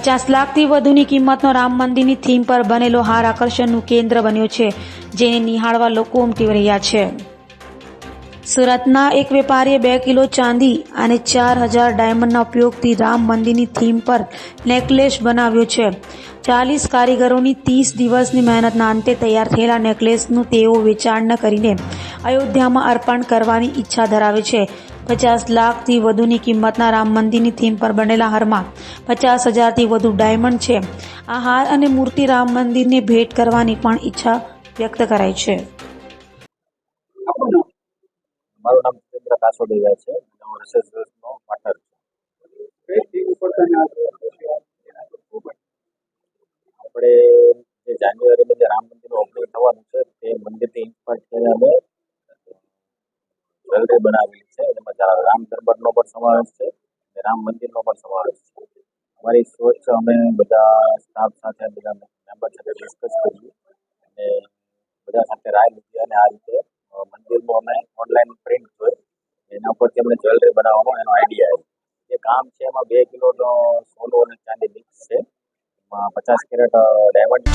50 લાખથી વધુની કિંમતનો રામ મંદિરની થીમ પર બનેલો હાર આકર્ષણનું કેન્દ્ર બન્યો છે, જેને નિહાળવા લોકો ઉમટી રહ્યા છે. સુરતના એક વેપારીએ 2 કિલો ચાંદી અને 4000 ડાયમંડના ઉપયોગથી રામ મંદિરની થીમ પર નેકલેસ બનાવ્યો છે. 40 કારીગરોની 30 દિવસની મહેનતના અંતે તૈયાર થયેલા નેકલેસનું તેઓ વેચાણ કરીને અયોધ્યામાં અર્પણ કરવાની ઈચ્છા ધરાવે છે. 50 લાખથી વધુની કિંમતના રામ મંદિરની થીમ પર બનેલા હારમાં 50,000થી વધુ ડાયમંડ છે. આ હાર અને મૂર્તિ રામ મંદિરને ભેટ કરવાની પણ ઈચ્છા વ્યક્ત કરાઈ છે. મારું નામ જીતેન્દ્ર કાસોડિયા છે. હું રિસર્ચનો પાર્ટનર છું. આપણે જે જાન્યુઆરીમાં જે રામ મંદિરનું ઓપનિંગ થવાનું છે તે મંદિરથી ઇન્સ્પાયર થઈને અમે જ્વેલરી બનાવેલી છે. એમાં રામ દરબારનો પણ સમાવેશ છે અને રામ મંદિરનો પણ સમાવેશ છે. અમારી સોચ અમે બધા સ્ટાફ સાથે બધા મેમ્બર સાથે ડિસ્કસ કરી અને બધા સાથે રાય લીધી અને આ રીતે મંદિરનું અમે ઓનલાઈન પ્રિન્ટ જોઈ એના પરથી અમને જ્વેલરી બનાવવાનો એનો આઈડિયા આવ્યો. જે કામ છે એમાં 2 કિલોનો સોનું અને ચાંદી મિક્સ છે. એમાં 50 કેરેટ ડાયમંડ